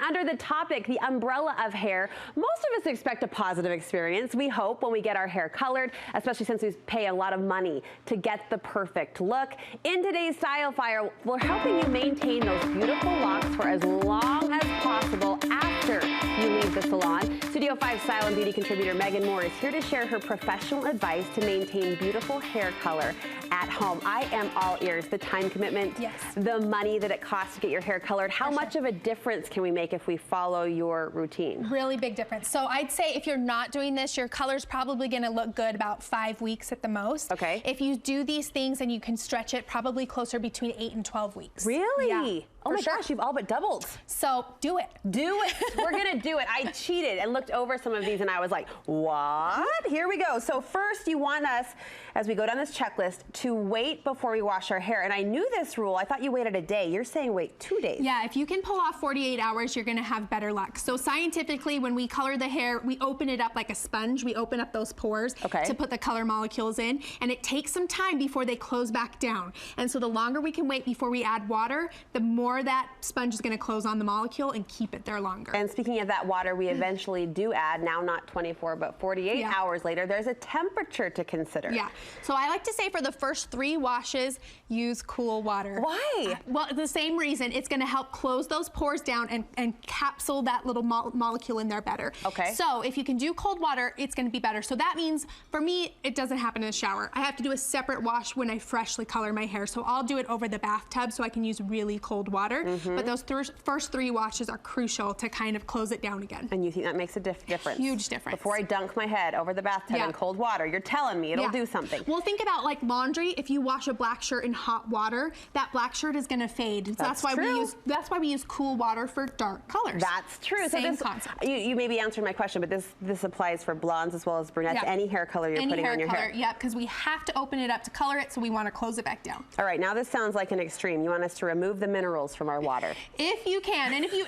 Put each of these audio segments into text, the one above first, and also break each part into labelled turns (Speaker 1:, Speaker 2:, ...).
Speaker 1: under the topic, the umbrella of hair, most of us expect a positive experience, we hope, when we get our hair colored, especially since we pay a lot of money to get the perfect look. In today's Style Fire, we're helping you maintain those beautiful locks for as long as possible after you leave the salon. Studio 5 Style and Beauty contributor Megan Moore is here to share her professional advice to maintain beautiful hair color at home. I am all ears. The time commitment,
Speaker 2: yes,
Speaker 1: the money that it costs to get your hair colored. How much of a difference can we make if we follow your routine?
Speaker 2: Really big difference. So I'd say if you're not doing this, your color's probably gonna look good about 5 weeks at the most.
Speaker 1: Okay.
Speaker 2: If you do these things and you can stretch it, probably closer between 8 and 12 weeks.
Speaker 1: Really?
Speaker 2: Yeah.
Speaker 1: Oh my gosh, you've all but doubled.
Speaker 2: So do it.
Speaker 1: Do it. We're gonna do it. I cheated and looked over some of these and I was like, what? Here we go. So first you want us, as we go down this checklist, to wait before we wash our hair. And I knew this rule. I thought you waited a day. You're saying wait 2 days.
Speaker 2: Yeah, if you can pull off 48 hours, you're gonna have better luck. So scientifically, when we color the hair, we open it up like a sponge. We open up those pores to put the color molecules in. And it takes some time before they close back down. And so the longer we can wait before we add water, the more that sponge is going to close on the molecule and keep it there longer.
Speaker 1: And speaking of that water, we eventually do add, now not 24 but 48 hours later, there's a temperature to consider.
Speaker 2: Yeah, so I like to say for the first 3 washes, use cool water.
Speaker 1: Why?
Speaker 2: Well, the same reason. It's going to help close those pores down and capsule that little molecule in there better.
Speaker 1: Okay.
Speaker 2: So if you can do cold water, it's going to be better. So that means for me, it doesn't happen in the shower. I have to do a separate wash when I freshly color my hair. So I'll do it over the bathtub so I can use really cold water. But those first 3 washes are crucial to kind of close it down again.
Speaker 1: And you think that makes a difference?
Speaker 2: Huge difference.
Speaker 1: Before I dunk my head over the bathtub in cold water, you're telling me it'll do something.
Speaker 2: Well, think about like laundry. If you wash a black shirt in hot water, that black shirt is going to fade. So that's why we use cool water for dark colors.
Speaker 1: That's true.
Speaker 2: Same
Speaker 1: so
Speaker 2: concept.
Speaker 1: You maybe answered my question, but this applies for blondes as well as brunettes. Any hair color you're putting on your hair.
Speaker 2: Yeah, because we have to open it up to color it, so we want to close it back down.
Speaker 1: All right, now this sounds like an extreme. You want us to remove the minerals from our water?
Speaker 2: If you can, and if you,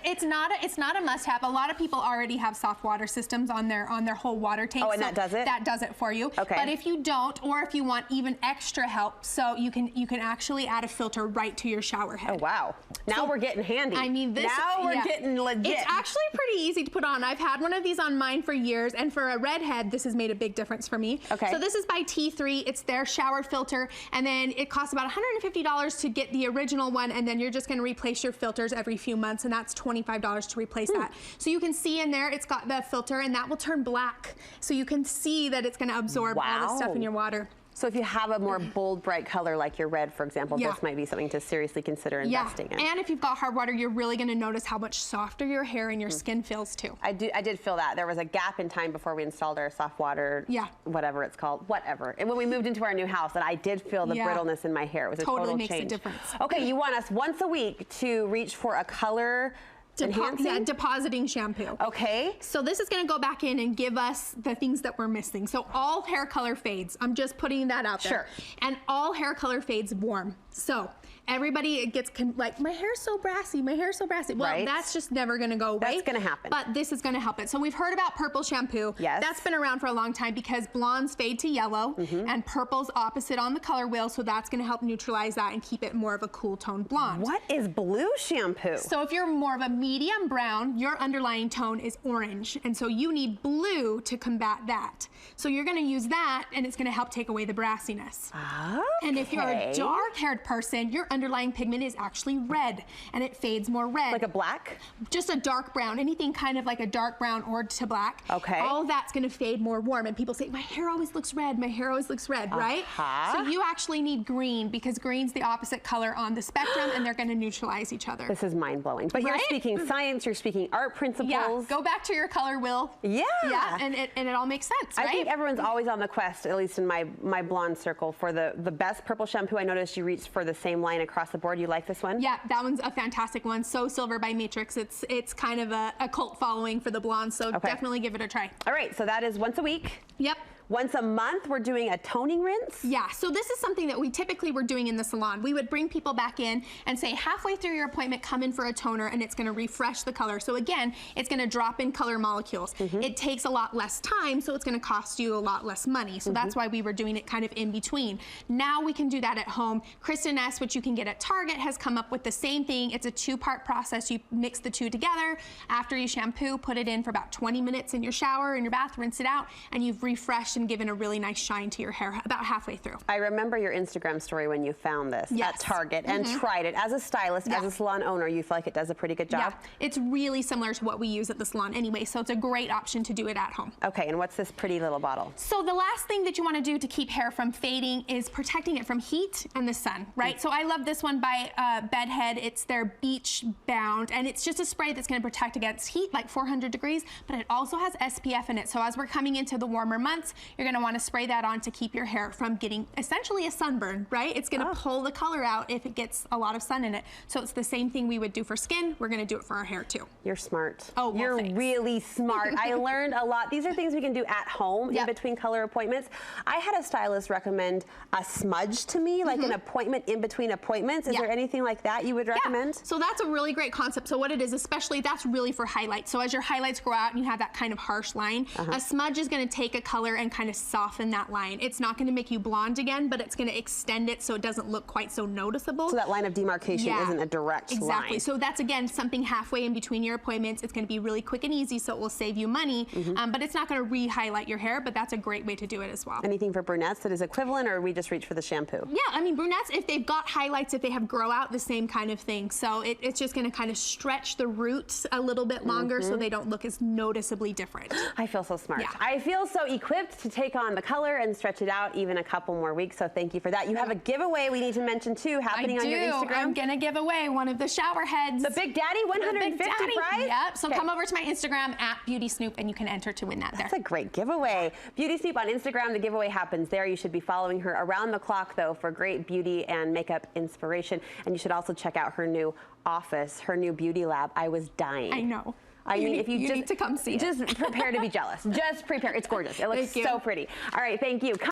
Speaker 2: it's not a must-have. A lot of people already have soft water systems on their whole water tank.
Speaker 1: Oh, and that does it?
Speaker 2: That does it for you.
Speaker 1: Okay.
Speaker 2: But if you don't, or if you want even extra help, so you can actually add a filter right to your shower head.
Speaker 1: Oh wow! Now we're getting handy.
Speaker 2: I mean,
Speaker 1: now we're getting legit.
Speaker 2: It's actually pretty easy to put on. I've had one of these on mine for years, and for a redhead, this has made a big difference for me.
Speaker 1: Okay.
Speaker 2: So this is by T3. It's their shower filter, and then it costs about $150 to get the original one, and then you're just going to replace your filters every few months, and that's $25 to replace that. So you can see in there, it's got the filter, and that will turn black. So you can see that it's going to absorb all the stuff in your water.
Speaker 1: So if you have a more bold, bright color like your red, for example, this might be something to seriously consider investing in.
Speaker 2: And if you've got hard water, you're really going to notice how much softer your hair and your skin feels too.
Speaker 1: I did feel that. There was a gap in time before we installed our soft water, whatever it's called, whatever. And when we moved into our new house, and I did feel the brittleness in my hair. It was a total change.
Speaker 2: Totally makes a difference.
Speaker 1: Okay, you want us once a week to reach for a color
Speaker 2: depositing shampoo.
Speaker 1: Okay.
Speaker 2: So this is going to go back in and give us the things that we're missing. So all hair color fades. I'm just putting that out there.
Speaker 1: Sure.
Speaker 2: And all hair color fades warm. So everybody gets like, my hair's so brassy, my hair's so brassy. Well, that's just never going to go away.
Speaker 1: That's going to happen.
Speaker 2: But this is going to help it. So we've heard about purple shampoo.
Speaker 1: Yes.
Speaker 2: That's been around for a long time because blondes fade to yellow and purple's opposite on the color wheel. So that's going to help neutralize that and keep it more of a cool toned blonde.
Speaker 1: What is blue shampoo?
Speaker 2: So if you're more of a medium brown, your underlying tone is orange. And so you need blue to combat that. So you're going to use that, and it's going to help take away the brassiness.
Speaker 1: Okay.
Speaker 2: And if you're a dark-haired person, your underlying pigment is actually red, and it fades more red.
Speaker 1: Like a black?
Speaker 2: Just a dark brown, anything kind of like a dark brown or to black.
Speaker 1: Okay.
Speaker 2: All of that's going to fade more warm, and people say, my hair always looks red, my hair always looks red, right? So you actually need green, because green's the opposite color on the spectrum, and they're going to neutralize each other.
Speaker 1: This is mind-blowing. But you're speaking science, you're speaking art principles.
Speaker 2: Yeah, go back to your color wheel.
Speaker 1: Yeah.
Speaker 2: Yeah, and it all makes sense, right?
Speaker 1: I think everyone's always on the quest, at least in my blonde circle, for the best purple shampoo. I noticed you reached for the same line across the board. You like this one?
Speaker 2: Yeah, that one's a fantastic one. So Silver by Matrix. It's kind of a cult following for the blondes, so definitely give it a try.
Speaker 1: All right, so that is once a week.
Speaker 2: Yep.
Speaker 1: Once a month, we're doing a toning rinse?
Speaker 2: Yeah, so this is something that we typically were doing in the salon. We would bring people back in and say, halfway through your appointment, come in for a toner, and it's gonna refresh the color. So again, it's gonna drop in color molecules. It takes a lot less time, so it's gonna cost you a lot less money. So that's why we were doing it kind of in between. Now we can do that at home. Kristen S, which you can get at Target, has come up with the same thing. It's a 2-part process. You mix the two together. After you shampoo, put it in for about 20 minutes in your shower, in your bath, rinse it out, and you've refreshed and given a really nice shine to your hair about halfway through.
Speaker 1: I remember your Instagram story when you found this at Target and tried it. As a stylist, as a salon owner, you feel like it does a pretty good job?
Speaker 2: Yeah, it's really similar to what we use at the salon anyway, so it's a great option to do it at home.
Speaker 1: Okay, and what's this pretty little bottle?
Speaker 2: So the last thing that you want to do to keep hair from fading is protecting it from heat and the sun, right? So I love this one by Bedhead. It's their Beach Bound, and it's just a spray that's going to protect against heat, like 400 degrees, but it also has SPF in it. So as we're coming into the warmer months, you're going to want to spray that on to keep your hair from getting essentially a sunburn, right? It's going to pull the color out if it gets a lot of sun in it. So it's the same thing we would do for skin. We're going to do it for our hair too.
Speaker 1: You're smart.
Speaker 2: Oh, well,
Speaker 1: you're
Speaker 2: thanks.
Speaker 1: really smart. I learned a lot. These are things we can do at home in between color appointments. I had a stylist recommend a smudge to me, like an appointment in between appointments. Is there anything like that you would recommend?
Speaker 2: So that's a really great concept. So what it is, especially, that's really for highlights. So as your highlights grow out and you have that kind of harsh line, a smudge is going to take a color and kind of soften that line. It's not going to make you blonde again, but it's going to extend it so it doesn't look quite so noticeable.
Speaker 1: So that line of demarcation isn't a direct line.
Speaker 2: Exactly. So that's, again, something halfway in between your appointments. It's going to be really quick and easy, so it will save you money, but it's not going to re-highlight your hair, but that's a great way to do it as well.
Speaker 1: Anything for brunettes that is equivalent, or we just reach for the shampoo?
Speaker 2: Yeah, I mean, brunettes, if they've got highlights, if they have grow out, the same kind of thing. So it's just going to kind of stretch the roots a little bit longer so they don't look as noticeably different.
Speaker 1: I feel so smart.
Speaker 2: Yeah.
Speaker 1: I feel so equipped to take on the color and stretch it out even a couple more weeks, so thank you for that. You have a giveaway we need to mention too happening on your Instagram.
Speaker 2: I'm going to give away one of the shower heads.
Speaker 1: The Big Daddy 150 prize?
Speaker 2: Yep, so come over to my Instagram at Beauty Snoop and you can enter to win that there.
Speaker 1: That's a great giveaway. Beauty Snoop on Instagram, the giveaway happens there. You should be following her around the clock though for great beauty and makeup inspiration. And you should also check out her new office, her new beauty lab. I was dying.
Speaker 2: I know.
Speaker 1: I mean, if you just
Speaker 2: need to come see it.
Speaker 1: Just prepare to be jealous. Just prepare. It's gorgeous. It looks so pretty. All right, thank you.